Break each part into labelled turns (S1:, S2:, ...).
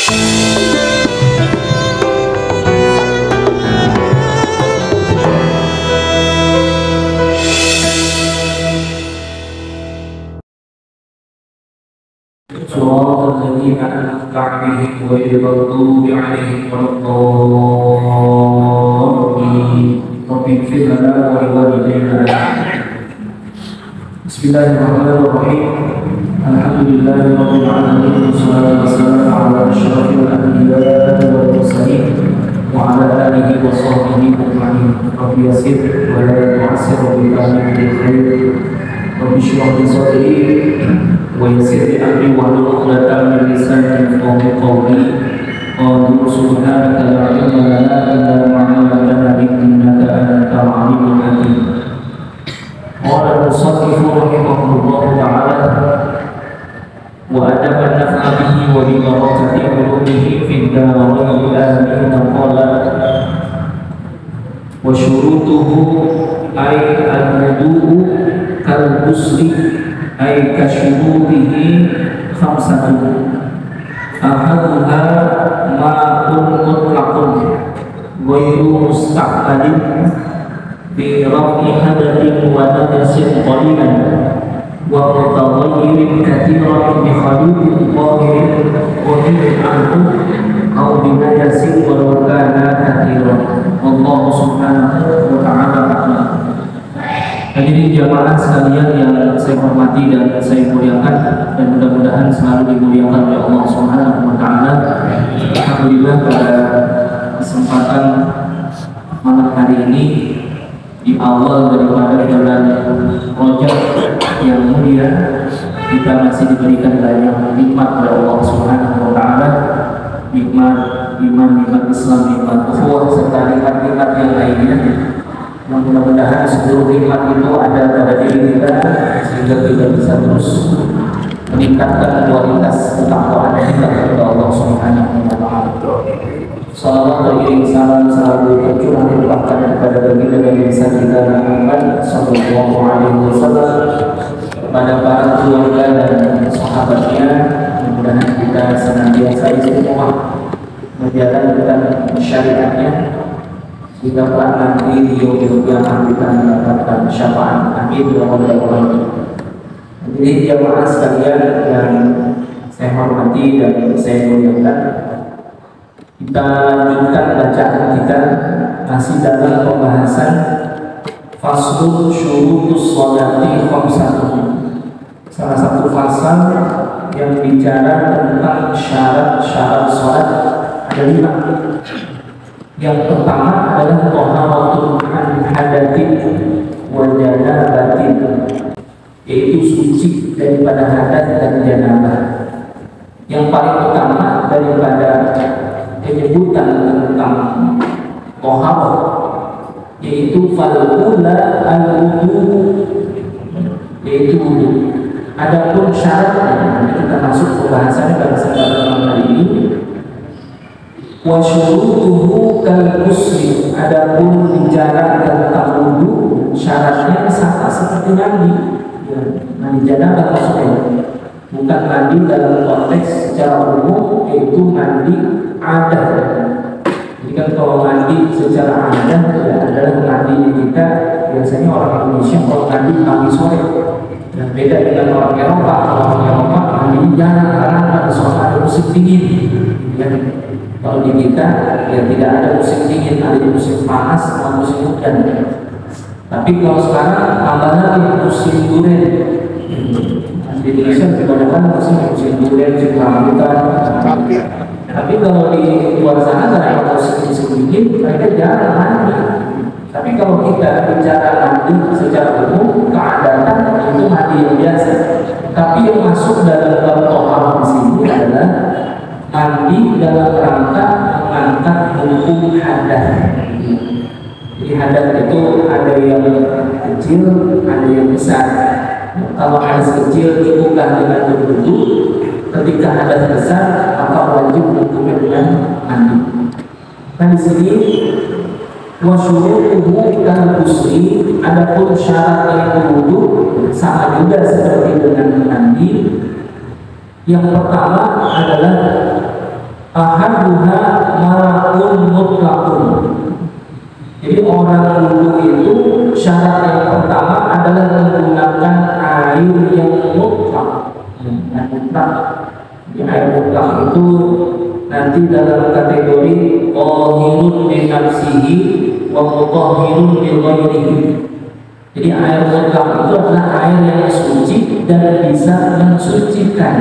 S1: صراط الذين أنعمت عليهم غير المغضوب عليهم ولا الضالين رب اغفر لنا ولوالدينا. Bismillahirrahmanirrahim. Alhamdulillahirabbil alamin wassalatu wassalamu ala asyrafil anbiya'i wal mursalin wa ala alihi wa sahbihi ajma'in. Rabbi yassir wa la tu'assir wa billahi min khair. Rabbi shrah li sadri wa yassir li amri wa hlul 'uqdatam min lisani yafqahu qawli. Qul subhanaka la ilma lana illa ma 'allamtana innaka antal 'alimul hakim. Qala al-musannif rahimahullahu ta'ala wa adaba an-naf'a bihi wa bi barakati ulumihi fid darain amin. Qala wa syurutuhu ay al-wudu'u kal-ghusli ay kasyurutihi khamsatun. Ahaduha ma'un mutlaqun ghairu musta'malin bi raf'i hadatsin wa najasin qalilan wa mutagayyirin katsiran bi khalidin zahirin wa min anhu aw bi najasin walau kana katsiran. Wallahu subhanahu wa ta'ala a'lam. Hadirin jamaah sekalian yang saya hormati dan saya muliakan, dan mudah-mudahan selalu dimuliakan oleh Allah Subhanahu wa taala. Alhamdulillah pada kesempatan malam hari ini di awal daripada bulan Rajab yang mulia, kita masih diberikan banyak nikmat oleh Allah Subhanahu wa taala, nikmat iman, nikmat Islam, nikmat ukhuwah serta nikmat-nikmat yang lainnya. Mudah-mudahan seluruh nikmat itu ada pada diri kita sehingga kita bisa terus meningkatkan kualitas ketakwaan kita kepada Allah Subhanahu wa taala. Salawat beriring salam selalu tercurah dilimpahkan kepada baginda dan insan kita Muhammad sallallahu alaihi wasallam, kepada para keluarga dan sahabatnya. Mudah-mudahan kita senantiasa istiqomah menjalankan syariatnya sehingga kelak nanti di yaumil qiyamah kita mendapatkan syafaat. Amin ya rabbal alamin. Jadi jamaah sekalian yang saya hormati dan saya muliakan, kita lanjutkan bacaan kita masih dalam pembahasan faslun syurutus sholati khamsatun. Salah satu fasal yang bicara tentang syarat-syarat sholat ada 5. Yang pertama adalah taharatul hadatsin wa janabatin, yaitu suci daripada hadas dan janabah. Yang paling utama daripada penyebutan tentang taharah yaitu falula al-wudu, yaitu wudu. Adapun syaratnya kita masuk pembahasannya pada kesempatan malam hari ini. Wa syurutuhu kal-ghusli, adapun bicara tentang wudu syaratnya sama seperti mandi. Mandi janabah maksudnya, bukan mandi dalam konteks secara umum yaitu mandi adat. Jadi kan kalau mandi secara adat ya adalah mandi kita biasanya orang Indonesia kalau mandi pagi sore. Dan beda dengan orang Eropa. Orang Eropa mandi jarang karena pada suasana musim dingin. Ya. Kalau di kita ya tidak ada musim dingin, ada musim panas sama musim hujan. Tapi kalau sekarang tambah lagi musim durian. Di Indonesia kebanyakan musim durian, musim rambutan. Tapi kalau di luar sana karena musim dingin mereka jarang mandi. Tapi kalau kita bicara mandi secara umum, keadaan itu mandi yang biasa. Tapi yang masuk dalam tohar di sini adalah mandi dalam rangka mengangkat hukum hadas. Jadi hadas itu ada yang kecil, ada yang besar. Kalau hadas kecil cukuplah dengan berwudu. Ketika hadas besar, maka wajib hukumnya dengan mandi. Nah di sini wasyurutuhu kal-ghusli, adapun syarat yang wudu sama juga seperti dengan mandi. Yang pertama adalah ahaduha ma'un mutlaqun. Jadi orang wudu itu syarat yang pertama adalah menggunakan air yang mutlak. Air mutlak itu nanti dalam kategori qahirun bi nafsihi wa mutahhirun bi ghairihi. Jadi air mutlak itu adalah air yang suci dan bisa mensucikan.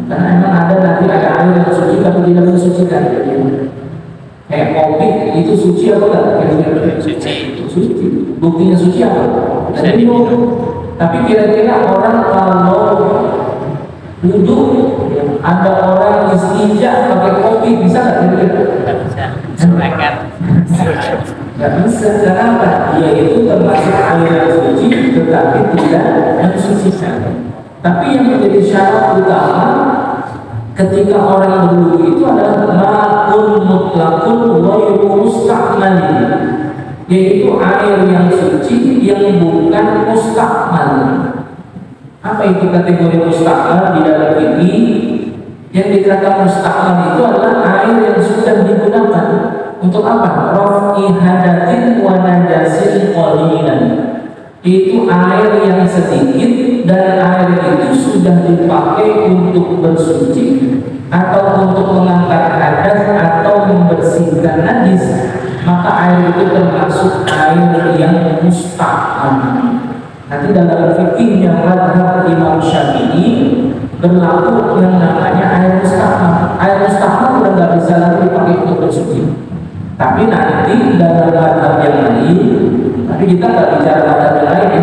S1: Karena memang ada nanti ada air yang suci tapi tidak mensucikan. Kayak kopi itu suci apa enggak? Suci. Buktinya suci apa? Tapi kira-kira orang kalau wudhu ada orang istinja pakai kopi bisa nggak? Nggak bisa. Silakan. Nggak bisa. Kenapa? Dia itu termasuk air yang suci tetapi tidak mensucikan. Tapi yang menjadi syarat utama ketika orang berwudu itu adalah ma'un mutlaqun ghairu musta'malin, yaitu air yang suci yang bukan musta'mal. Apa itu kategori musta'mal di dalam ini? Yang dikatakan musta'mal itu adalah air yang sudah digunakan untuk apa? Raf'i hadatin wa najasin qalilan. Itu air yang sedikit dan air itu sudah dipakai untuk bersuci atau untuk mengangkat hadas atau membersihkan najis, maka air itu termasuk air yang musta'mal. Nanti dalam fikihnya mazhab Imam Syafi'i berlaku yang namanya air musta'mal. Air musta'mal sudah nggak bisa lagi dipakai untuk bersuci. Tapi nanti dalam mazhab yang lain, tapi kita nggak bicara mazhab yang lain ya,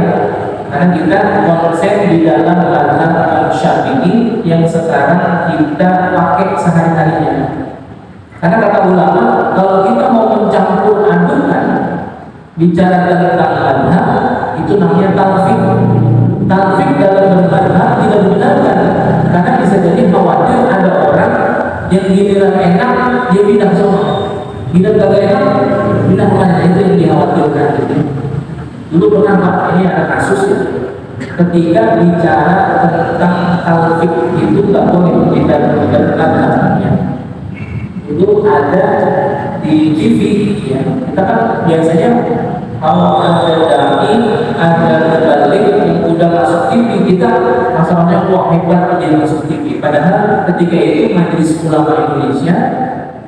S1: karena kita konsep di dalam mazhab Syafi'i yang sekarang kita pakai sehari-harinya. Karena kata ulama, kalau kita mau mencampur adukan bicara tentang mazhab, itu namanya talfik. Talfik dalam bermazhab tidak dibenarkan, karena bisa jadi khawatir ada orang yang giliran enak dia pindah semua. Tidak enak, pindah mana, itu yang dikhawatirkan. Dulu pernah Pak, ini ada kasus ya, ketika bicara tentang talfik itu nggak boleh kita berkata. Itu ada di TV ya. Kita kan biasanya kalau ada dai, ada balik yang udah masuk TV, kita masalahnya wah hebat dia masuk TV. Padahal ketika itu Majelis Ulama Indonesia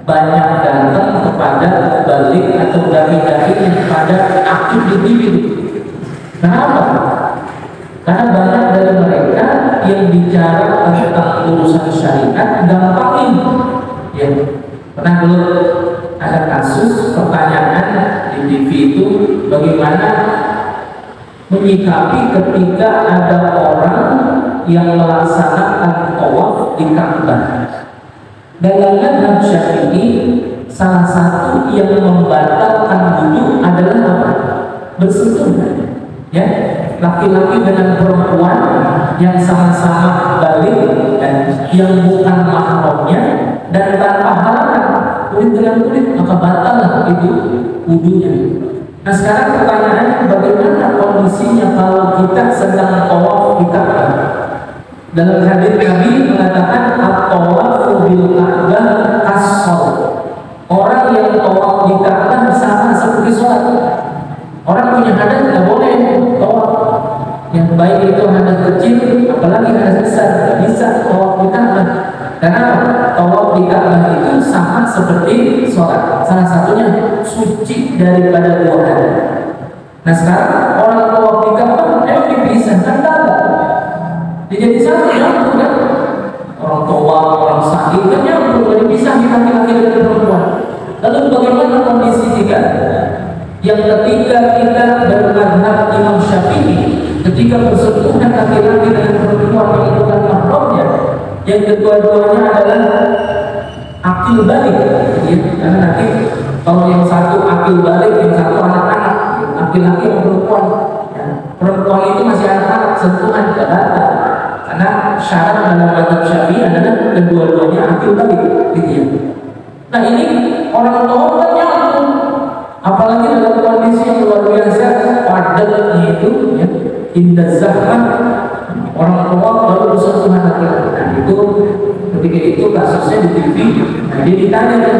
S1: banyak datang kepada balik atau dai-dai yang pada aktif di TV. Kenapa? Karena banyak dari mereka yang bicara tentang urusan syariat gampangin. Ya, pernah dulu ada kasus pertanyaan di TV itu bagaimana menyikapi ketika ada orang yang melaksanakan tawaf di Ka'bah. Dalam mazhab Syafi'i, salah satu yang membatalkan wudu adalah apa? Bersentuhan. Ya, laki-laki dengan perempuan yang sama-sama balik dan yang bukan mahramnya dan tanpa halangan kulit dengan kulit, maka batal itu wudunya. Nah sekarang pertanyaannya, bagaimana kondisinya kalau kita sedang tawaf di Ka'bah? Dalam hadis Nabi mengatakan at-tawafu bil Ka'bah as-shalah. Orang yang tawaf di Ka'bah sama seperti sholat. Orang punya hadas tidak boleh tawaf. Yang baik itu hadas kecil, apalagi hadas besar, tidak bisa tawaf di Ka'bah. Karena tawaf di Ka'bah itu sama seperti sholat. Salah satunya suci daripada dua hal. Nah sekarang orang tawaf di Ka'bah emang dipisahkan tak? Jadi satu nyambung kan? Orang tawaf, orang sa'i kan nyambung, jadi bisa laki-laki dan perempuan. Lalu bagaimana kondisi kita? Yang ketika kita bermadhab Imam Syafi'i, ketika bersentuhan laki-laki dan perempuan yang bukan mahramnya, yang kedua-duanya adalah akil balik, ya. Karena nanti kalau yang satu akil balik, yang satu anak-anak, laki-laki dan perempuan, ya. Perempuan itu masih anak-anak, sentuhan tidak batal. Karena syarat dalam mazhab Syafi'i adalah kedua-duanya akil balik, gitu ya. Nah ini orang tua kan nyambung, apalagi dalam kondisi yang luar biasa padatnya itu, ya, indah zahmah, orang tua baru bersentuhan laki-laki. Nah itu ketika itu kasusnya di TV, nah dia ditanya tuh,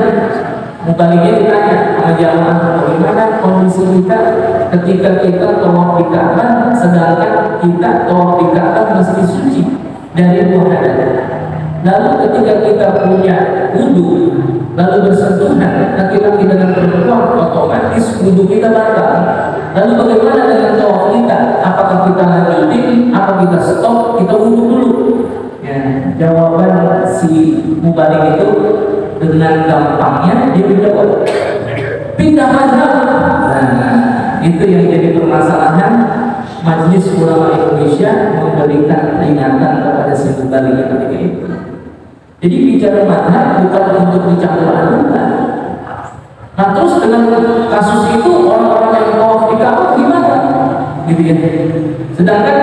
S1: mubaliknya ditanya sama jamaah, bagaimana kondisi kita ketika kita tawaf di Ka'bah, sedangkan kita tawaf di Ka'bah mesti suci dari dua hadapan. Lalu ketika kita punya wudu, lalu bersentuhan laki-laki dengan perempuan, otomatis wudu kita batal. Lalu bagaimana dengan tawaf kita? Apakah kita lanjutin? Apa kita stop? Kita wudu dulu? Ya, jawaban si mubalik itu dengan gampangnya dia menjawab, pindah mazhab. Nah, itu yang jadi permasalahan. Majelis Ulama Indonesia memberikan peringatan kepada si mubalik ketika itu. Jadi bicara mazhab bukan untuk dicampur adukan. Nah, terus dengan kasus itu orang-orang yang tawaf di Ka'bah gimana? Gitu ya. Sedangkan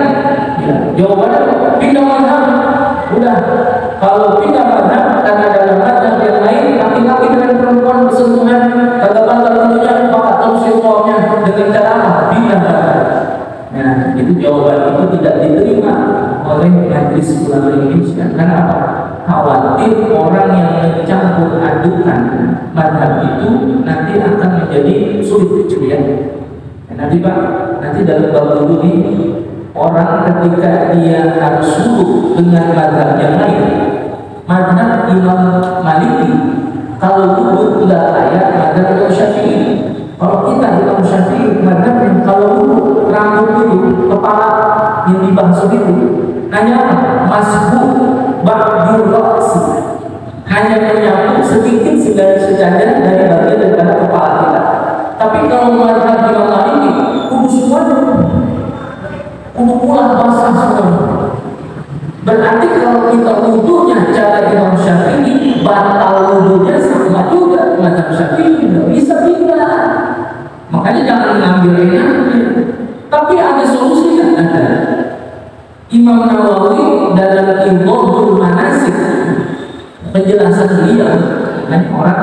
S1: ya, jawabannya pindah mazhab. Udah, kalau pindah mazhab karena dalam mazhab yang lain laki-laki dengan perempuan bersentuhan kagak batal tentunya, maka terus tawafnya dengan cara apa? Pindah mazhab. Nah, itu jawaban itu tidak diterima oleh Majelis Ulama Indonesia. Karena apa? Khawatir orang yang mencampur adukan mazhab itu nanti akan menjadi sulit, ya. Nanti Pak, nanti dalam bab wudu ini orang ketika dia harus wudu dengan mazhab yang lain, mazhab Imam Maliki, kalau wudu tidak layak mazhab Imam Syafi'i. Kalau kita Imam Syafi'i mazhabnya kalau wudu rambut itu, kepala yang dibasuh itu hanya masbuh ba'dur ra'si, hanya menyapu sedikit dari sejajar dari bagian daripada kepala kita. Tapi kalau mazhab Imam Maliki kudu semuanya, kudu pula basah semua. Berarti kalau kita wudunya cara Imam Syafi'i, batal wudunya sama juga mazhab Syafi'i, tidak bisa pindah. Makanya jangan ngambil enaknya. Tapi ada solusinya, ada. Imam Nawawi dalam Ibadul Manasik penjelasan beliau, orang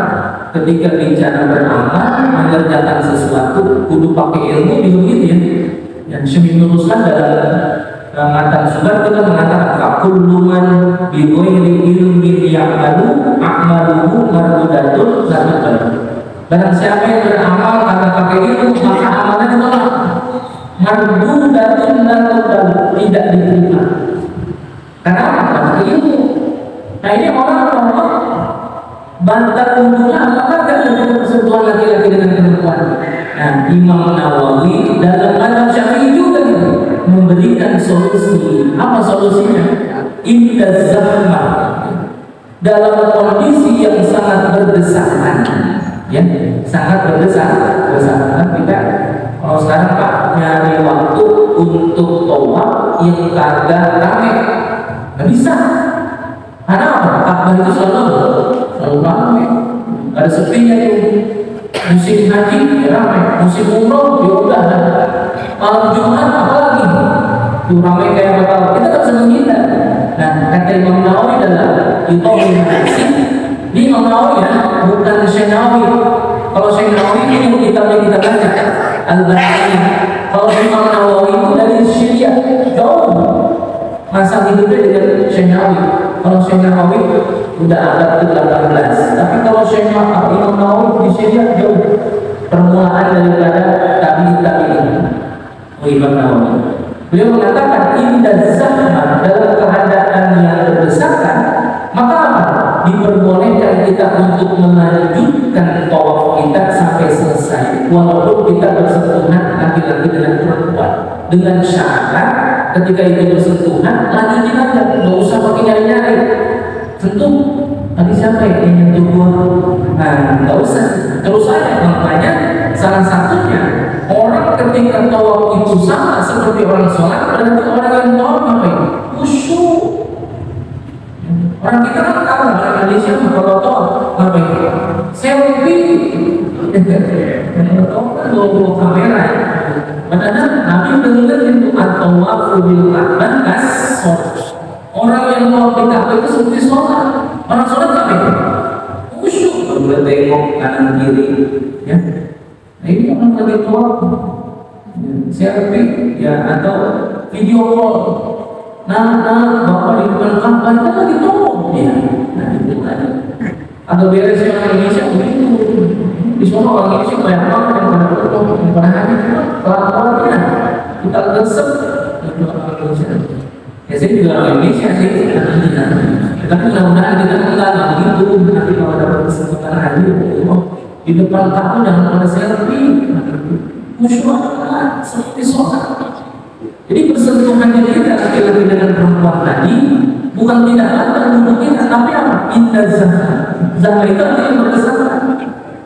S1: ketika bicara beramal mengerjakan sesuatu kudu pakai ilmu begitu ya. Yang Syekh meluruskan dalam matan surat kita mengatakan kullu man bi ghairi ilmin ya'malu a'maluhu mardudatun la tuqbal. Barang siapa yang beramal tanpa pakai ilmu maka amalnya ditolak. Mardudatun la tuqbal, tidak diterima. Karena apa? Pakai ilmu. Nah, ini orang-orang bantal wudunya apakah tidak bersentuhan laki-laki dengan perempuan? Nah, Imam Nawawi dalam mazhab Syafi'i juga gitu, memberikan solusi. Apa solusinya? Inda zahmah, dalam kondisi yang sangat berdesakan, ya, sangat berdesakan. Kita kalau sekarang Pak nyari waktu untuk tawaf yang kagak rame, nggak bisa. Karena apa? Ka'bah itu selalu ramai. Ada sepinya itu. Musim haji ya ramai, musim umroh ya udah. Malam Jumat apalagi tuh ramai kayak apa? Kita tak senang kita. Nah, kata Imam Nawawi dalam Ibadul Manasik, ini Imam Nawawi ya, bukan Syekh Nawawi. Kalau Syekh Nawawi ini kitabnya kita baca Al-Bahri. Kalau Imam Nawawi itu dari Syria jauh masa hidupnya dengan Syekh Nawawi. Kalau Syekh Nawawi udah abad ke-18, tapi kalau Syekh Imam Nawawi di Syria jauh permulaan daripada tabi'in. Imam Nawawi beliau mengatakan indah zahmah, dalam keadaan yang berdesakan, maka apa? Diperbolehkan kita untuk melanjutkan tawaf kita sampai selesai walaupun kita bersentuhan laki-laki dengan perempuan, dengan syarat ketika itu bersentuhan lanjutin aja, nggak usah pakai nyari-nyari. Sentuh tadi siapa yang nyentuh gua? Nah, nggak usah, terus aja. Makanya salah satunya orang ketika tawaf itu sama seperti orang sholat, berarti orang yang tawaf apa ini? Khusyuk. Orang kita kan tahu orang Malaysia kalau tawaf apa ini? Selfie. Kalau tawaf kan bawa kamera. Padahal Nabi mengingat itu at-tawafu bil Ka'bah as-shalah. Orang yang tawaf di Ka'bah itu seperti sholat. Orang sholat apa itu? Khusyuk, boleh tengok kanan kiri, ya. Nah, ini orang lagi tawaf, selfie, ya, atau video call. Nah, bapak di depan Ka'bah kita lagi tawaf, ya. Nah, itu aja. Atau beres yang Indonesia begitu. Di sana orang Indonesia banyak banget yang pada berdoa, yang pada hadir, kelakuannya kita resep itu orang Indonesia. Ya saya juga orang Indonesia sih, tapi mudah-mudahan kita enggak begitu. Nanti kalau dapat kesempatan hadir, di depan tamu jangan pada selfie, musyawat seperti sholat. Jadi bersentuhannya kita laki-laki dengan perempuan tadi bukan tidak ada untuk kita, tapi apa? Indah zahar itu artinya berkesan.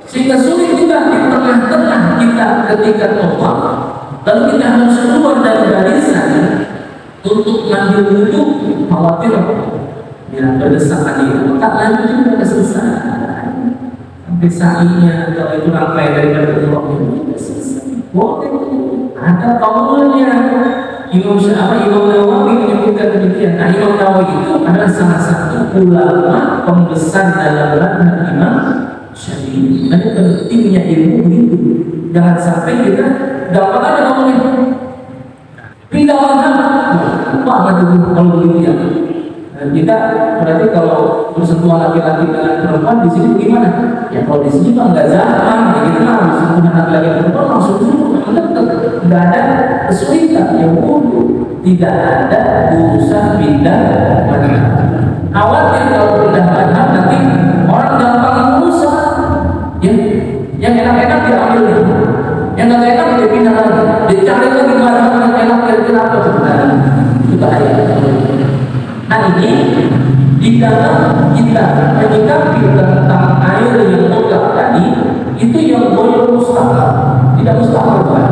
S1: Sehingga sulit kita di tengah-tengah kita ketika tawaf, lalu kita harus keluar dari barisan untuk mengambil wudhu, khawatir ya berdesakan itu tak lanjut juga selesai sampai sa'inya. Kalau itu rangkai daripada umroh itu selesai. Boleh ada kaulnya. Imam Nawawi menyebutkan demikian. Nah, Imam Nawawi itu adalah salah satu ulama pembesar dalam madhab Imam Syafi'i. Ada pentingnya ilmu itu. Jangan sampai kita dapat ada ngomongin pindah madhab. Banget itu kalau begitu ya. Kita berarti kalau bersentuhan laki-laki dengan perempuan di sini gimana? Ya kalau di sini mah nggak zaman, ya kita mah bersentuhan laki-laki dengan perempuan langsung dulu, nggak ada kesulitan. Ya tidak ada urusan pindah madhab. Awalnya kalau pindah madhab nanti orang gampang berusaha, ya yang enak-enak diambil nih, yang nggak enak dipindah lagi, dicari lagi madhab yang enak kira-kira apa sebenarnya itu bahaya. Nah ini di dalam kita menyikapi tentang air yang mutlak tadi itu yang boleh mustahil, tidak mustahil Pak.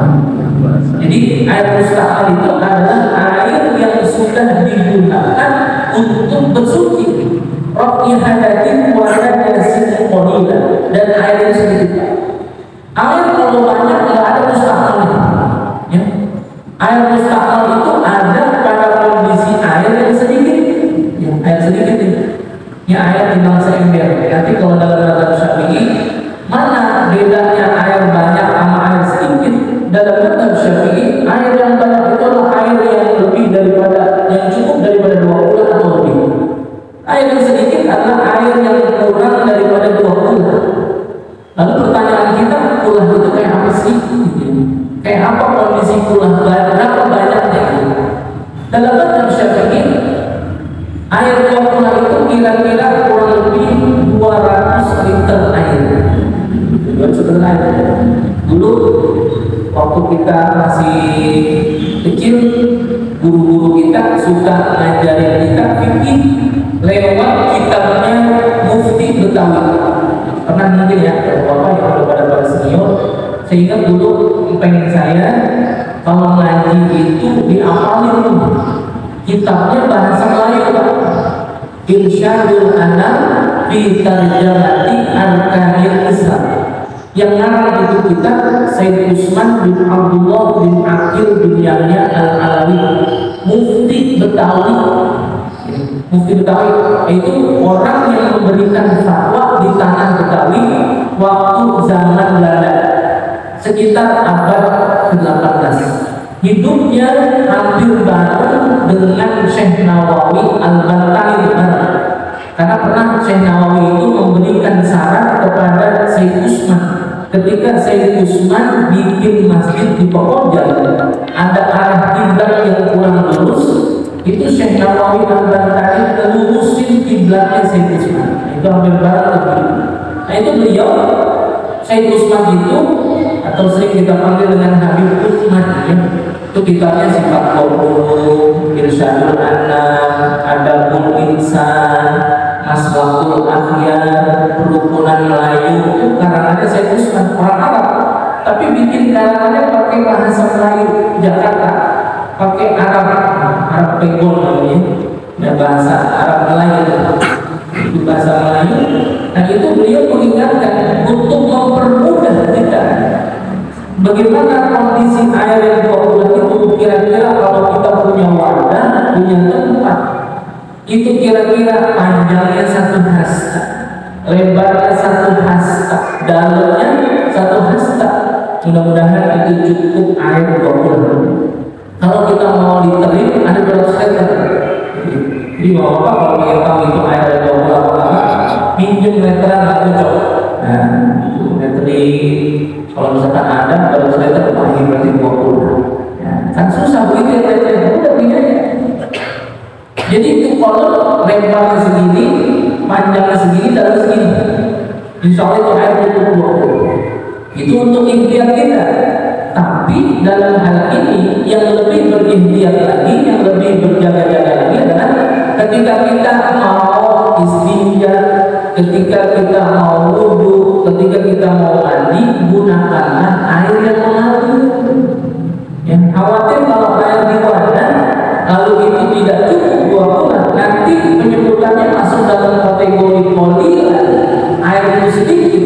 S1: Jadi air mustahil itu adalah air yang sudah digunakan untuk bersuci. Raf'i hadatin wa hadasin qalila, dan air yang sedikit. Air kalau banyak nggak ada mustahil. Ya. Air mustahil itu ada pada kondisi air yang sedikit. Air sedikit ini, ya air timbang seember. Nanti kalau dalam madhab Syafi'i, mana bedanya air banyak sama air sedikit? Dalam madhab Syafi'i, air yang banyak itu adalah air yang lebih daripada, yang cukup daripada 2 bulan atau lebih. Air yang sedikit adalah air yang kurang daripada 2 bulan. Lalu pertanyaan kita, kulah itu kayak apa sih? Kayak apa kondisi kulah? Berapa banyaknya? Dalam madhab Syafi'i, air kulah itu kira-kira kurang lebih 200 liter air. 200 liter air. Dulu waktu kita masih kecil, guru-guru kita suka ngajarin kita fikih lewat kitabnya Mufti Betawi. Pernah mungkin ya, bapak yang udah pada senior, sehingga dulu pengen saya kalau ngaji itu dihafalin tuh. Kitabnya bahasa Melayu Pak. Irsyadul Anam fi Tarjamati Arkanil Islam. Yang ngarang itu kita Sayyid Usman bin Abdullah bin Aqil bin Yahya Al-Alawi, Mufti Betawi. Mufti Betawi itu orang yang memberikan fatwa di tanah Betawi waktu zaman Belanda sekitar abad ke-18. Hidupnya hampir bareng dengan Syekh Nawawi Al-Banta'i, karena pernah Syekh Nawawi itu memberikan saran kepada Sayyid Usman ketika Sayyid Usman bikin masjid di Pokoja, ada arah kiblat yang kurang lurus, itu Syekh Nawawi Al-Banta'i telurusin kiblatnya Sayyid Usman. Itu hampir bareng. Nah itu beliau Sayyid Usman itu, atau sering kita panggil dengan Habib Usman ya. Itu kitabnya Sifat Qaulun, Irsyadul Anam, Adabul Insan, Maslahul Akhyar, Kerukunan Melayu. Itu karangannya Sayyid Usman, orang Arab, tapi bikin karangannya pakai bahasa Melayu Jakarta, pakai Arab Pegol namanya, ya bahasa Arab Melayu itu bahasa Melayu. Nah itu beliau mengingatkan untuk mempermudah kita bagaimana kondisi air yang 20 itu. Kira-kira kalau kita punya wadah, punya tempat, itu kira-kira panjangnya 1 hasta, lebarnya 1 hasta, dalamnya 1 hasta. Mudah-mudahan itu cukup air 20. Kalau kita mau literin, ada berapa liter? Jadi mau apa kalau kita tahu itu air 20 apa? minjem meteran nggak cocok. Nah, itu metering kalau misalkan ada, kalau saya terpakai berarti 20. Ya, kan susah begitu ya metering, udah punya. Jadi itu kalau lebarnya segini, panjangnya segini, dalam segini. Insya Allah itu air untuk 20. Itu untuk ikhtiar kita. Tapi dalam hal ini yang lebih berikhtiar lagi, yang lebih berjaga-jaga lagi adalah ketika kita mau istinja, ketika kita mau wudu, ketika kita mau mandi, gunakanlah air yang mengalir. Yang khawatir kalau air di wadah lalu itu tidak cukup 2 bulan, nanti penyebutannya masuk dalam kategori qalilan, air itu sedikit.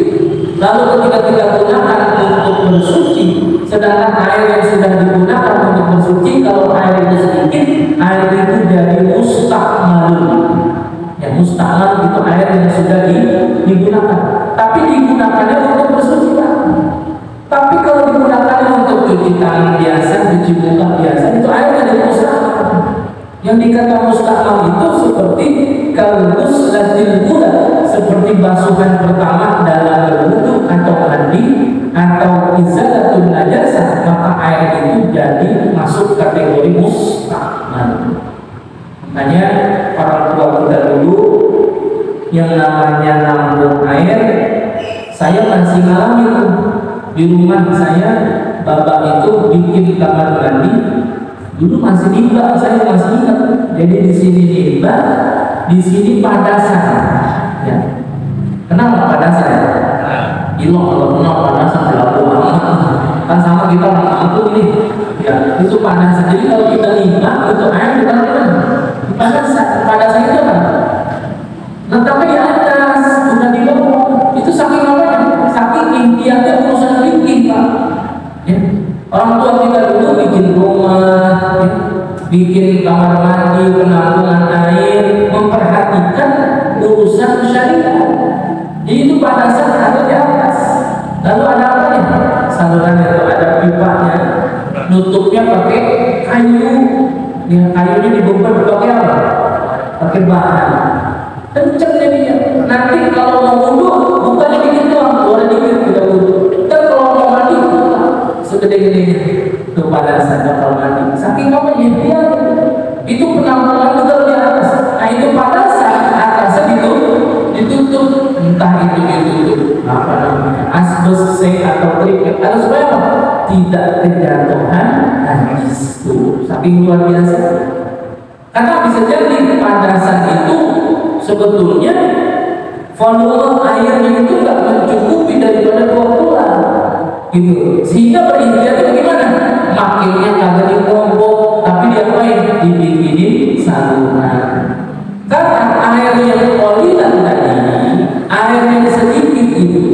S1: Lalu ketika kita gunakan untuk bersuci, sedangkan air yang sudah digunakan untuk bersuci, kalau air itu sedikit, air itu jadi mustakmalun. Ya, mustakmal itu air yang sudah digunakan, tapi digunakannya untuk bersuci, Pak. Tapi kalau digunakan untuk cuci tangan biasa, cuci muka biasa, itu air jadi mustakmal. Yang dikata mustakmal itu seperti kalbus latil gula, seperti basuhan pertama dalam berwudu atau mandi atau izalatul najasah, maka air itu jadi masuk kategori mustakmal. Makanya para tua kita dulu yang namanya nampung air, saya masih ngalamin di rumah saya. Bapak itu bikin kamar mandi dulu masih nimba, saya masih ingat. Jadi di sini nimba, di sini padasan. Ya. Kenal nggak padasan? Ilo kalau kenal padasan berlaku kan sama kita orang kampung ini. Ya, itu padasan. Jadi kalau kita nimba itu air bukan padasan itu kan. Letaknya di atas, sudah di bawah. Itu saking apa? Saking intinya urusan bikin, Pak. Ya. Orang tua kita dulu bikin rumah, ya, bikin kamar mandi, penampungan air, memperhatikan urusan syariat. Jadi itu pada saat ada di atas. Lalu ada apa nih? Saluran itu ada pipanya, nutupnya pakai kayu. Ya, kayunya dibungkus pakai apa? Pakai bahan. Kenceng jadinya. Nanti kalau mau wudu, bukannya dikit doang, boleh dikit tidak wudu. Dan kalau mau mandi, segede-gede itu pada saat kalau mandi. Saking apa ya? Itu penampungan betul di atas. Nah itu pada saat atasnya ditutup, entah itu apa namanya, asbes, atau triplet, atau supaya apa? Tidak kejatuhan najis itu. Saking luar biasa. Karena bisa jadi pada saat itu sebetulnya volume airnya itu nggak mencukupi daripada 2 bulan, gitu. Sehingga berikhtiar itu gimana? Makainya kagak dikelompok, tapi diapain? Dibikinin saluran. Karena air yang qalilan tadi, air yang sedikit itu,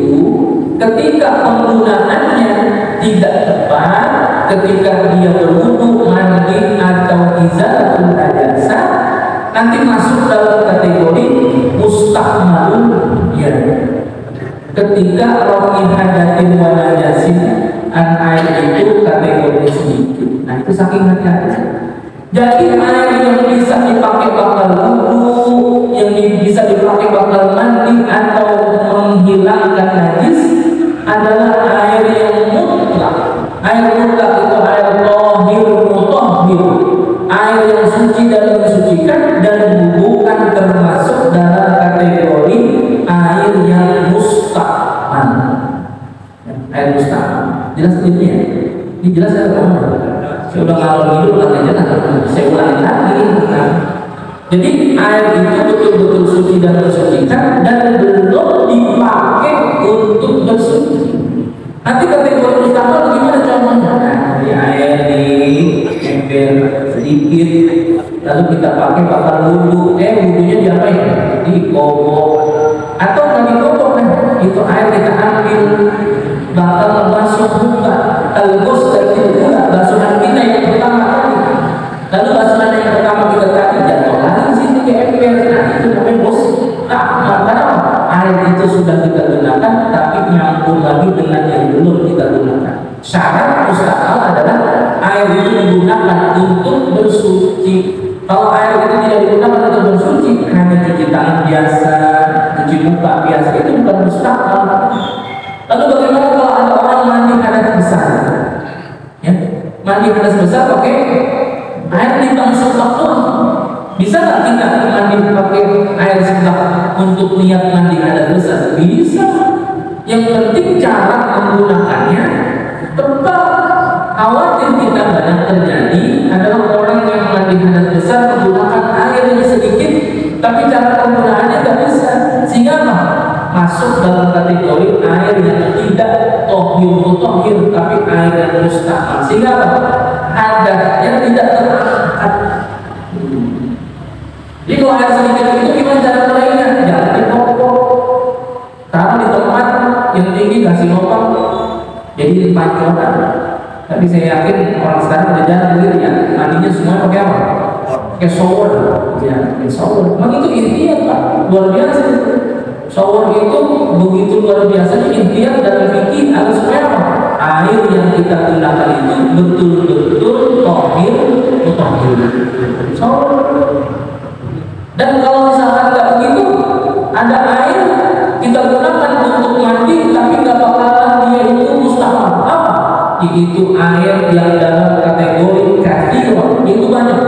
S1: ketika penggunaannya tidak tepat, ketika dia berwudu, mandi atau izalatul najasah, nanti masuk dalam kategori mustakmalun. Ya. Ketika rohi hadatin wa najasin, air itu kategori sedikit. Nah itu saking hati-hati. Jadi air yang bisa dipakai bakal wudu, yang bisa dipakai bakal mandi atau menghilangkan najis adalah air yang mutlak. Air mutlak itu air tahir mutahhir, air yang suci dan mensucikan, dan bukan termasuk dalam kategori air yang mustaqman. Air mustaqman. Jelas ini ya? Ini jelas ya teman-teman? Saya udah ngalor hidup katanya, saya ulangi lagi. Nah, jadi air itu betul-betul suci dan mensucikan dan belum dipakai untuk bersuci. Nanti kategori mustaqmal gimana contohnya? Nah, air di ember sedikit, lalu kita pakai bakal wudu. Wudunya diapain? Dikobok atau nggak dikobok? Itu air kita ambil bakal membasuh muka, talbus dari gula, basuhan kita yang pertama tadi. Lalu basuhan yang pertama kita tadi jatuh lagi sini ke ember. Nah itu namanya mustaqmal. Air itu sudah kita gunakan, tapi nyambung lagi dengan yang belum kita gunakan. Syarat mustaqmal adalah air itu digunakan untuk bersuci. Kalau air itu tidak digunakan untuk bersuci, hanya cuci tangan biasa, cuci cuci muka biasa itu bukan mustahab. Lalu bagaimana kalau ada orang mandi hadas besar? Ya, mandi hadas besar pakai air timbang seblak doang. Bisa nggak kita mandi pakai air seblak untuk niat mandi hadas besar? Bisa. Yang penting cara menggunakannya tepat. Khawatir kita banyak terjadi adalah orang yang mandi hadas besar menggunakan air yang sedikit, tapi cara penggunaannya tidak bisa, sehingga apa? Masuk dalam kategori air yang tidak tohir mutahhir, tapi air yang mustahab, sehingga apa? Hadasnya tidak terangkat. Jadi kalau air sedikit itu gimana cara mulainya? Jangan dipopok, taruh di tempat yang tinggi, kasih lubang, jadi pancoran. Tapi saya yakin orang sekarang udah jarang diri ya, mandinya semua pakai apa? Pakai shower, ya, pakai shower. Memang itu intinya Pak, luar biasa. Shower itu begitu luar biasa, intinya dalam fikih harus supaya apa? Air yang kita gunakan itu betul-betul tohir, mutahhir. Shower. Dan kalau misalkan nggak begitu, ada air kita gunakan untuk mandi, tapi nggak bakalan dia itu mustahab. Apa? Itu air yang dalam kategori kathirah, itu banyak,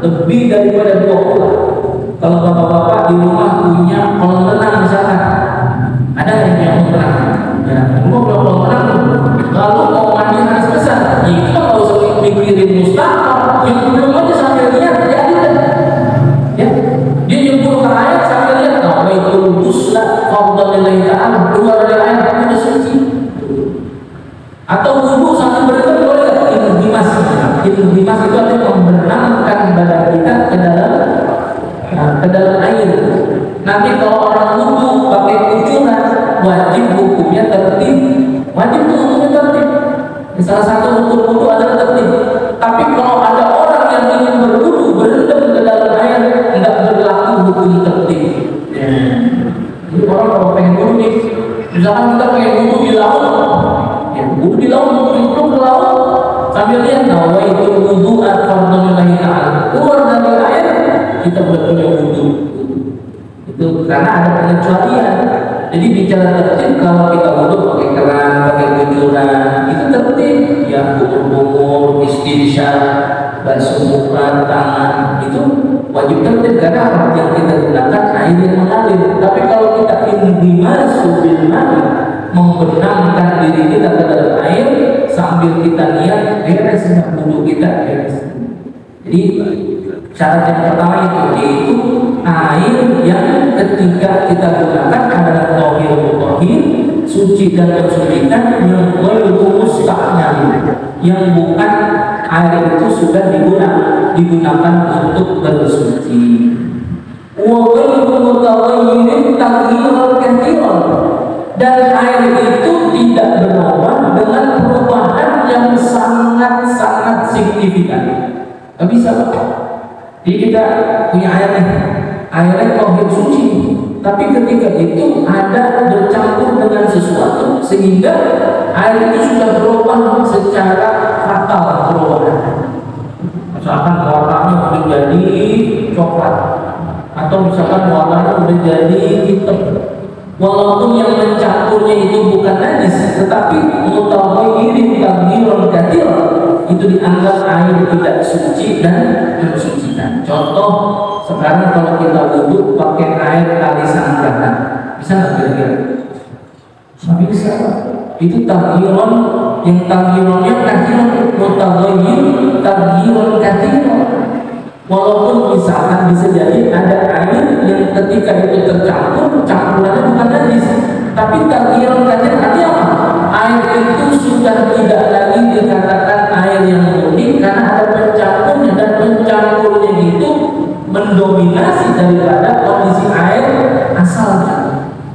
S1: lebih daripada 20. Kalau bapak-bapak di rumah punya kolam renang misalkan, ada yang punya kolam renang, ya, mau kolam renang, lalu mau mandi hadas besar, itu nggak usah mikirin mustahab, yang belum aja sambil lihat, jadi ya, dia nyebur ke air sambil lihat, nah itu buslah fardhalillahi ta'ala, keluar dari air udah suci. Atau wudhu sambil berenang boleh nggak? Intimas itu artinya membenamkan badan kita ke dalam air. Nanti kalau orang wudhu pakai kucuran, wajib hukumnya tertib. Wajib hukumnya tertib. Salah satu hukum wudhu adalah tertib. Tapi kalau ada orang yang ingin berwudhu berendam ke dalam air, nggak berlaku hukum tertib. Ya. Jadi orang kalau pengen wudhu nih, misalkan kita pengen wudhu di laut. Wudhu di laut, itu ke laut sambil lihat nawaitu wudu'an fardhalillahi ta'ala, keluar dari air kita boleh punya wudhu. Itu karena ada pengecualian. Jadi bicara tertib, kalau kita wudhu pakai keran, pakai kucuran, itu tertib. Ya, kumur-kumur, istinsyaq, basuh muka, tangan, itu wajib tertib karena yang kita gunakan air yang mengalir. Tapi kalau kita inhimasu bil ma'i, membenamkan diri kita ke dalam air sambil kita niat beres wudhu kita beres. Jadi syarat yang pertama yaitu air yang ketika kita gunakan adalah tohir mutahhir, suci dan mensucikan, yang ghairu musta'mal, yang bukan air itu sudah digunakan untuk bersuci. Wa ghairu mutaghayyirin taghyiran katsiran, dan air itu tidak berubah dengan perubahan yang sangat-sangat signifikan. Gak bisa Pak. Jadi kita punya air nih, airnya tohir suci, tapi ketika itu ada bercampur dengan sesuatu sehingga air itu sudah berubah secara fatal perubahan. Misalkan warnanya udah jadi coklat, atau misalkan warnanya udah jadi hitam. Walaupun yang mencampurnya itu bukan najis, tetapi mutaghayyirin taghyiran katsiran, itu dianggap air tidak suci dan mensucikan. Contoh, sekarang kalau kita wudhu pakai air kali Sanggahan, bisa nggak kira-kira? Nggak bisa. Itu taghyiran, yang taghyirannya katsiran, mutaghayyir taghyiran katsiran. Walaupun misalkan bisa jadi ada air yang ketika itu tercampur, campurannya bukan najis, tapi taghyiran katsiran artinya apa? Air itu sudah tidak lagi dikatakan air yang murni karena ada pencampurnya, dan pencampurnya itu mendominasi daripada kondisi air asalnya.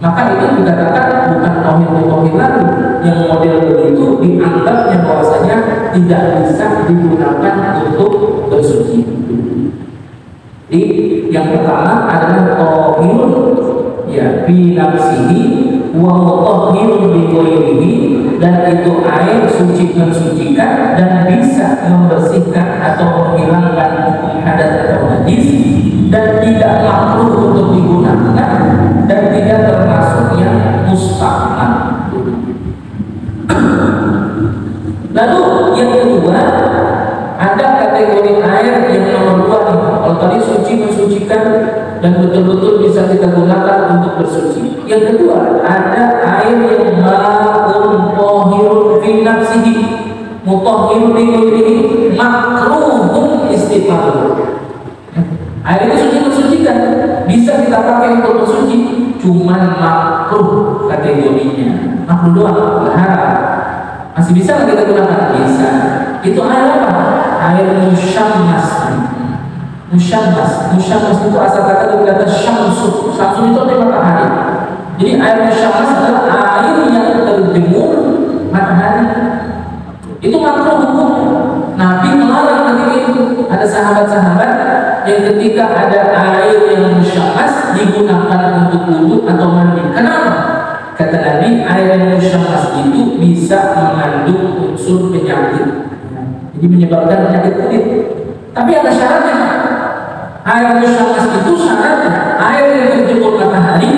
S1: Maka itu dikatakan bukan tohir lagi. Yang model begitu dianggapnya bahwasanya tidak bisa digunakan untuk bersuci. Jadi yang pertama adalah tohirun, ya, bi nafsihi wa mutahhirun bi ghairihi, dan itu air suci mensucikan dan bisa membersihkan atau menghilangkan hukum hadas atau najis, dan tidak makruh untuk digunakan dan tidak kesalahan. Lalu yang kedua, ada kategori air yang nomor 2 nih. Kalau tadi suci mensucikan dan betul-betul bisa kita gunakan untuk bersuci. Yang kedua, ada air yang ma'un tahirun fi nafsihi mutahhirun li ghairihi makruhun istighfar. Air itu suci mensucikan, bisa kita pakai untuk bersuci, cuman makruh kategorinya. Makruh doang, berharap. Masih bisa nggak kita gunakan? Bisa. Itu air apa? Air musyammas. Musyammas itu asal kata dari kata syamsu. Syamsu itu artinya matahari. Jadi air musyammas adalah air yang terjemur matahari. Itu makruh hukumnya. Nabi melarang ketika itu. Ada sahabat-sahabat yang ketika ada air yang musyammas digunakan untuk wudhu atau mandi. Kenapa? Kata Nabi, air yang musyammas itu bisa mengandung unsur penyakit, jadi menyebabkan penyakit kulit. Tapi ada syaratnya. Air musyammas itu syaratnya air yang terjemur matahari,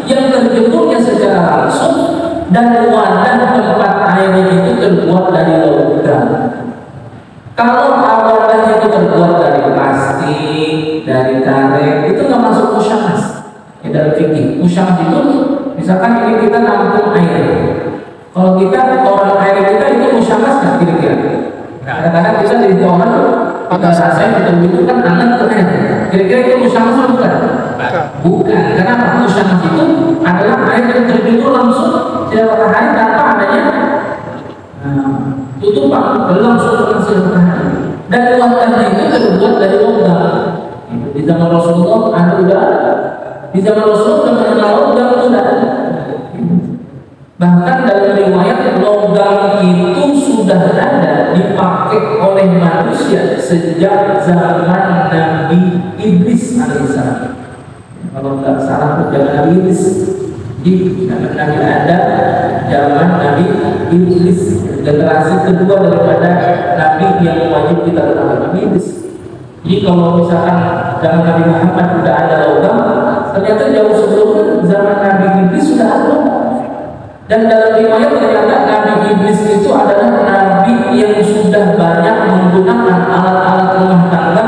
S1: yang terjemurnya secara langsung, dan wadah tempat airnya itu terbuat dari logam. Kalau wadahnya itu terbuat dari plastik, dari karet, itu nggak masuk musyammas. Dalam fikih, musyammas itu misalkan ini kita nampung air. Kalau kita toren air kita itu musyammas nggak kira-kira? Kadang-kadang kita di toren kita rasain kita itu kan hangat ke air. Kira-kira itu musyammas atau bukan? Bukan. Karena musyammas itu adalah air yang terjemur langsung sinar matahari tanpa adanya tutupan, langsung dengan sinar matahari. Dan wadahnya itu terbuat dari logam. Di zaman Rasulullah ada udah. Di zaman Rasulullah mengenal logam sudah. Bahkan dalam riwayat logam itu sudah ada dipakai oleh manusia sejak zaman Nabi Idris alaihissalam. Kalau tidak salah zaman Nabi Idris, di zaman Nabi ada zaman Nabi Idris, generasi kedua daripada Nabi yang wajib kita kenal, Nabi Idris. Jadi kalau misalkan zaman Nabi Muhammad sudah ada logam, ternyata jauh sebelum zaman Nabi Idris sudah ada. Dan dalam riwayat ternyata Nabi Idris itu adalah Nabi yang sudah banyak menggunakan alat-alat rumah tangga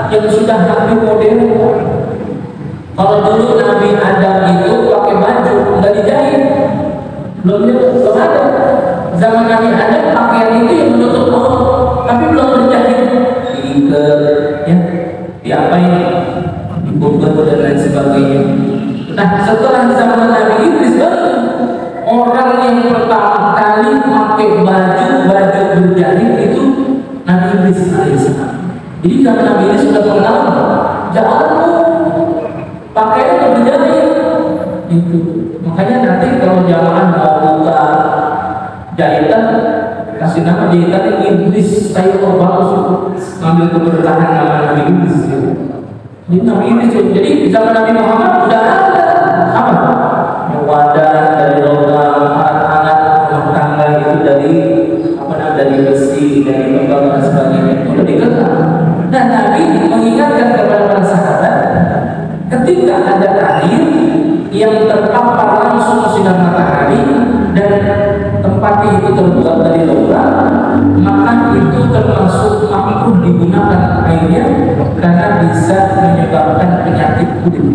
S1: yang sudah hampir modern. Kalau dulu Nabi Adam itu pakai baju nggak dijahit, belum ada. Zaman Nabi Adam pakaian itu yang menutup aurat, tapi belum terjahit, diikat, ya, diapain, dibungkus dan lain sebagainya. Nah, setelah zaman Nabi Idris orang yang pertama kali pakai baju berjahit itu Nabi Idris alaihissalam. Jadi zaman Nabi Idris sudah pengalaman, jauh pakaian berjahit itu. Makanya nanti kalau jamaah mau buka jahitan, kasih nama jahitan Idris Tayyib bagus itu, ngambil keberkahan nama Nabi Idris. Jadi Nabi Idris, jadi zaman Nabi Muhammad sudah ada apa? Wadah dari logam, alat-alat rumah tangga itu dari besi, dari logam dan sebagainya, itu dikenal. Dan Nabi mengingatkan kepada para sahabat, ketika ada air yang terpapar langsung sinar matahari dan tempatnya itu terbuat dari logam, maka itu termasuk makruh digunakan airnya karena bisa menyebabkan penyakit kulit.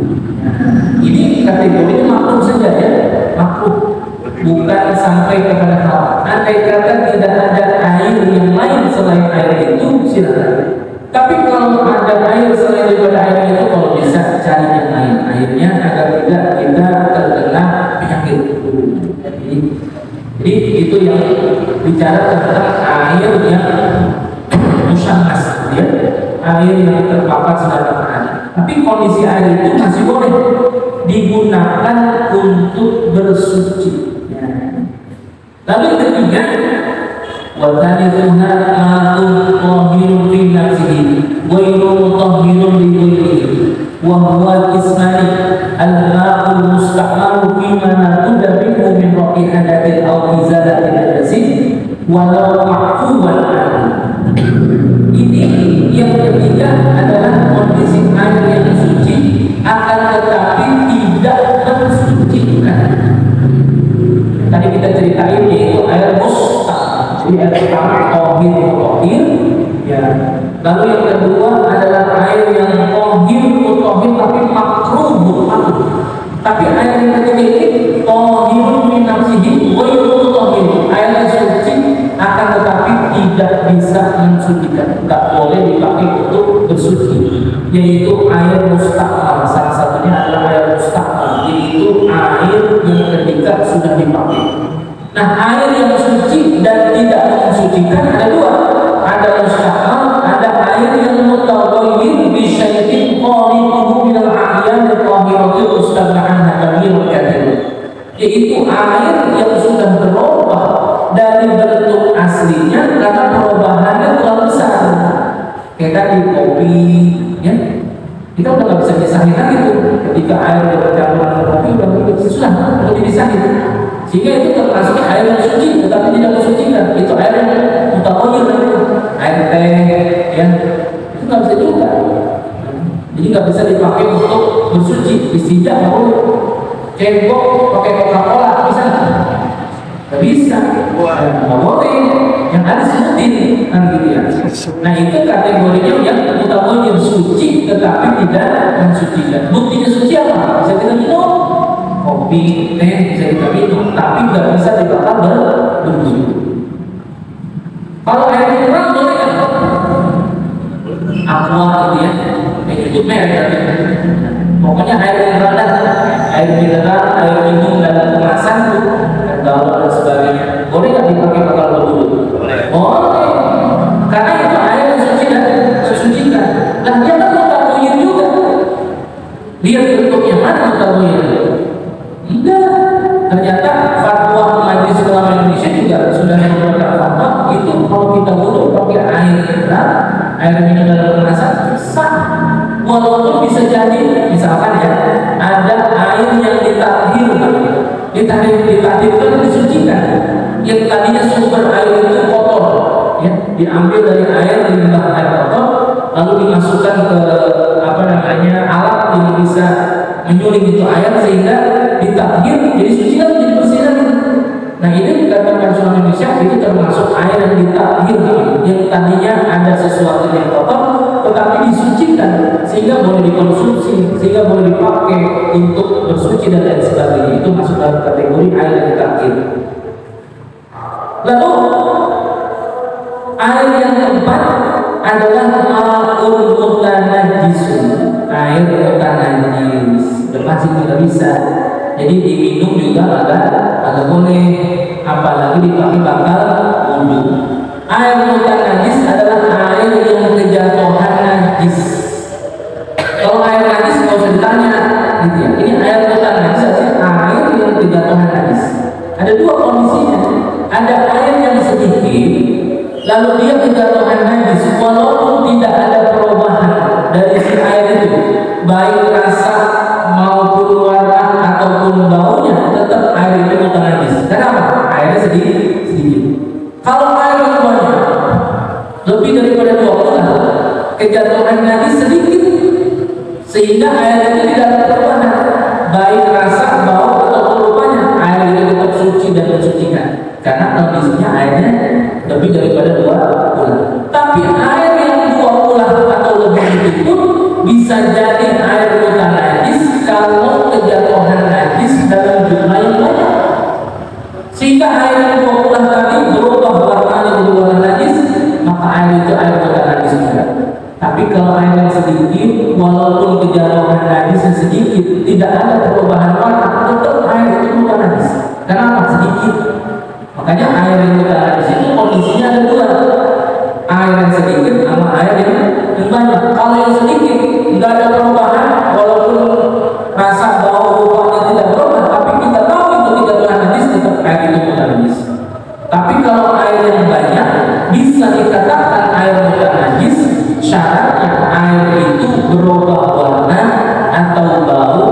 S1: Ini kategorinya makruh saja ya, makruh, bukan sampai kepada hal. Andai kata tidak ada air yang lain selain air itu, silakan. Tapi kalau ada air selain daripada air itu, kalau bisa cari yang lain airnya agar tidak kita terkena penyakit. Jadi itu yang bicara tentang air yang musyammas, ya, air yang terpapar sinar matahari. Tapi kondisi air itu masih boleh digunakan untuk bersuci. Ya. Lalu yang ketiga, wa thalithuna ma'un tahirun fi nafsihi wa mutahhirun li ghayrihi wa huwa ismani al-ma'ul musta'malu fi ma naquda minhu min raqihadatin aw izalatin najasin walau ma'fuwan. Ini yang ketiga adalah kondisi air yang suci akan tetapi tidak mensucikan. tadi kita ceritain, yaitu air mustaq. Jadi air pertama tohir, ya. Lalu yang kedua adalah air yang tohir tapi makruh, tapi air yang ketiga ini tohirun min nafsihi wa tohir, air yang suci akan tetapi tidak bisa mensucikan, tidak boleh dipakai untuk bersuci, yaitu air mustaq. Salah satunya adalah air mustaq, yaitu air yang ketika sudah dipakai. Nah, air yang suci dan tidak mensucikan ada dua, ada mustaq, ada air yang mutaghayyir bi syai'in qalibuhu min al-a'yan al-tahirati mustaqba'an hadamir kathir, yaitu air yang sudah berubah dari bentuk aslinya karena perubahannya terlalu besar. Kayak tadi kopi, ya, kita udah nggak bisa pisahin lagi tuh. Ketika air yang bercampur dengan kopi udah susah untuk dipisahin, sehingga itu termasuk air yang suci tetapi tidak mensucikan. Itu air yang mutaghayyir, air teh, ya, itu nggak bisa juga. Jadi nggak bisa dipakai untuk bersuci. Istinja mau cebok pakai Coca-Cola bisa nggak bisa, nggak boleh. Yang ada sebutin kan gitu ya. Nah, itu kategorinya yang mutaghayyir, suci tetapi tidak mensucikan. Buktinya suci apa? Bisa kita minum kopi, teh, bisa kita minum, tapi nggak bisa dibakar berwudu. Kalau air mineral boleh kan? Aqua gitu ya, itu merek. Pokoknya air mineral air minum dan kemasan tuh, galon dan sebagainya, boleh nggak dipakai bakal berwudu? Boleh, karena itu air yang suci dan mensucikan. Nah, dia kan mutaghayyir juga. Lihat bentuknya mana mutaghayyir? Enggak. Ternyata fatwa Majelis Ulama Indonesia juga sudah mengeluarkan fatwa itu kalau kita wudu pakai air mineral, air minum dan kemasan sah. Walaupun bisa jadi misalkan ya ada air yang ditahlilkan disucikan, yang tadinya sumber air itu kotor, ya, diambil dari air limbah air kotor lalu dimasukkan ke alat yang bisa menyuling itu air sehingga ditahlil jadi suci lagi, jadi bersih lagi. Nah, ini dikatakan Ulama Indonesia itu termasuk air yang ditahlil, yang tadinya ada sesuatu yang kotor tetapi disucikan sehingga boleh dikonsumsi, sehingga boleh dipakai untuk bersuci dan lain sebagainya. Itu masuk dalam kategori air yang ditahlil. Lalu air yang keempat adalah ma'ul mutanajjisun, air mutanajjis, masih tidak bisa. Jadi diminum juga agak boleh, apalagi dipakai bakal wudu. Air mutanajjis adalah air yang kejatuhan najis. Kalau air najis nggak usah ditanya, gitu ya. Ini air mutanajjis adalah air yang kejatuhan najis. Ada dua kondisinya. Ada air yang sedikit, lalu dia kejatuhan najis, walaupun tidak ada perubahan dari si air itu, baik rasa maupun warna ataupun baunya, tetap air itu mutanajjis. Kenapa? Airnya sedikit. Kalau air yang banyak, lebih daripada 20, kejatuhan najis sedikit, sehingga air itu tidak ada perubahan, baik rasa, bau ataupun rupanya, air itu tetap suci dan mensucikan. Karena kondisinya airnya lebih daripada 20. Tapi air yang 20 atau lebih itu bisa jadi air mutanajjis kalau kejatuhan najis dalam jumlah yang banyak, sehingga air yang 20 tadi berubah warnanya menjadi warna najis, maka air itu air mutanajjis juga. Tapi kalau air yang sedikit, walaupun kejatuhan najisnya sedikit, tidak ada perubahan warna, tetap air itu mutanajjis. Kenapa? Sedikit. Makanya air yang mutanajjis itu kondisinya ada dua, air yang sedikit sama air yang banyak. Kalau yang sedikit nggak ada perubahan, walaupun rasa bau rupanya tidak berubah, tapi kita tahu itu tidak najis, tetap air itu mutanajjis. Tapi kalau air yang banyak bisa dikatakan air mutanajjis, syaratnya air itu berubah warna atau bau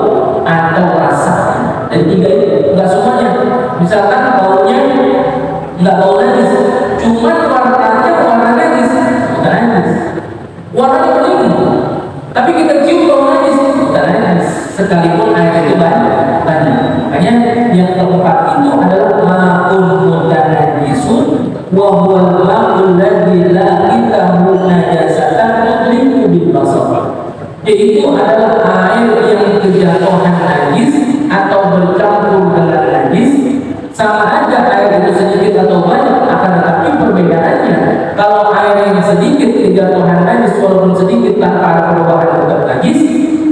S1: atau rasanya. Dan tiga itu nggak semuanya. Misalkan baunya nggak bau najis, cuma warnanya warna najis, bukan najis. Warnanya bening, tapi kita cium bau najis, bukan najis. Sekalipun air itu banyak. Makanya yang keempat itu adalah huwal ma'ul ladzi la indahu najasatan tudliku bil basar. Yaitu adalah air yang kejatuhan najis atau bercampur dengan najis. Sama aja air itu sedikit atau banyak, akan tetapi perbedaannya kalau air yang sedikit kejatuhan najis walaupun sedikit tanpa ada perubahan tetap najis.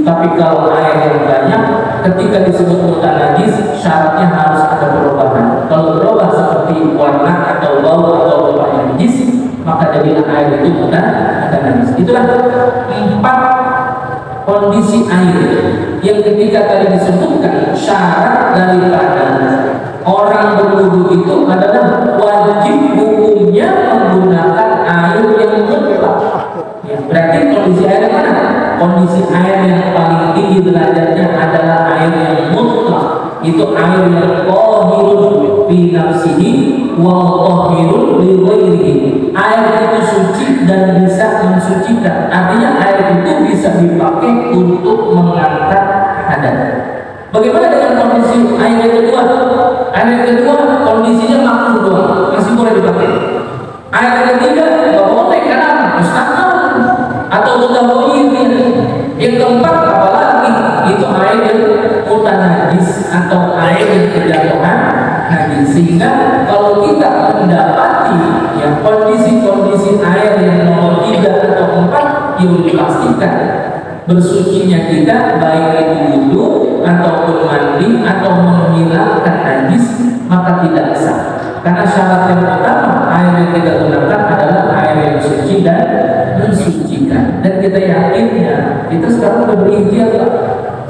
S1: Tapi kalau air yang banyak ketika disebut mutan najis syaratnya harus ada perubahan. Kalau berubah seperti warna atau bau atau berubah yang najis, maka jadilah air itu mutan najis. Itulah 4 kondisi air yang ketika tadi disebutkan syarat daripada orang berwudu itu adalah wajib hukumnya menggunakan air yang mutlak. Ya, berarti kondisi air yang mana? Kondisi air yang paling tinggi derajatnya adalah air yang mutlak. Itu air yang qahirun fi nafsihi wa qahirun li ghairihi. Air itu suci dan bisa mensucikan. Artinya air itu bisa dipakai untuk mengangkat hadas. Bagaimana dengan kondisi air yang kedua? Air yang kedua kondisinya makruh doang, masih boleh dipakai. Air yang ketiga nggak boleh karena mustahil atau mutahoir. Yang keempat apalagi itu air yang mutan najis atau air yang kejatuhan najis. Sehingga kalau kita mendapati yang kondisi-kondisi air yang nomor 3 atau 4, yang dipastikan bersucinya kita baik itu wudu ataupun mandi atau menghilangkan najis, maka tidak sah. Karena syarat yang pertama air yang kita gunakan adalah air yang suci dan mensucikan. Dan kita yakinnya kita sekarang sudah berikhtiar lah.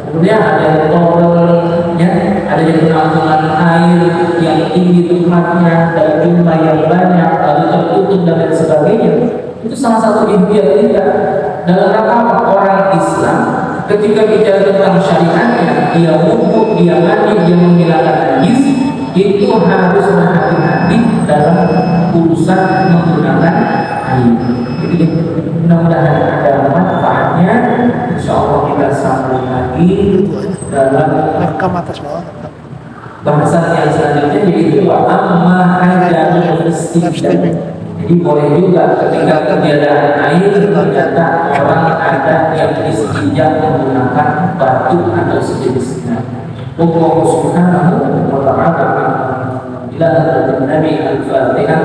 S1: Sebenarnya ada yang totalnya, ada yang penampungan air yang tinggi tempatnya dan jumlah yang banyak lalu tertutup dan lain sebagainya. Itu salah satu ikhtiar kita dalam rangka orang Islam ketika bicara tentang syariatnya, dia wudu, dia mandi, dia menghilangkan najis, itu harus berhati-hati dalam urusan menggunakan air. Jadi mudah-mudahan ada manfaatnya. Insya Allah kita sambung lagi dalam bahasan yang selanjutnya, yaitu amma hajarul istinja. Jadi boleh juga ketika keberadaan air ternyata orang ada yang istinja menggunakan batu atau sejenisnya. Allah Subhanahu wa ta'ala ila Nabi Al-Fatihah.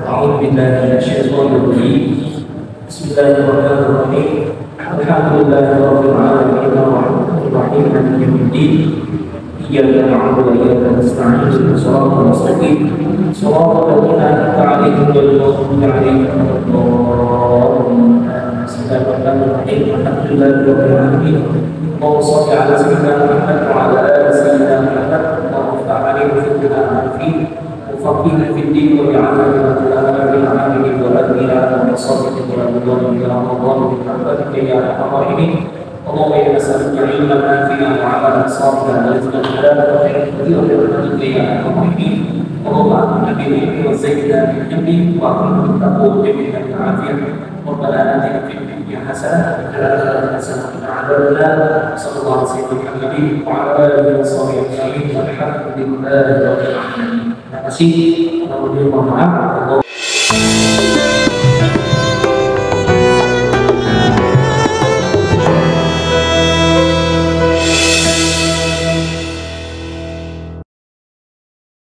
S1: A'udzu billahi minasyaitonir rajim. Bismillahirrahmanirrahim. Alhamdulillahirabbil alamin arrahmanir rahim maliki yaumiddin. Iyyaka na'budu wa iyyaka nasta'in ihdinas siratal mustaqim siratal ladzina an'amta 'alaihim ghairil maghdubi 'alaihim waladdallin. Bismillahirrahmanirrahim. Alhamdulillahirabbil alamin. Allahumma shalli 'ala sayyidina Muhammad wa 'ala ali sayyidina Muhammad. Allahumma aghfir lana fi al-arifin wa faqihna fi ad-din wa ja'alna min al-'alamin 'alamin wa radina wa sallallahu alaihi wa sallam bi rahmatika ya arhamar rahimin. اللهم إنا نسألك علما نافعا وعملا صالحا ورزقا حلالا وخيرا كثيرا برحمتك يا أرحم الراحمين. اللهم أعطنا بالعلم وزينا بالحلم وأكرمنا بالتقوى وجميعنا بالعافية. ربنا آتنا في الدنيا حسنة وفي الآخرة حسنة وقنا عذاب النار. صلى الله على سيدنا محمد وعلى آله وصحبه أجمعين والحمد لله رب العالمين. Terima kasih. Mohon maaf.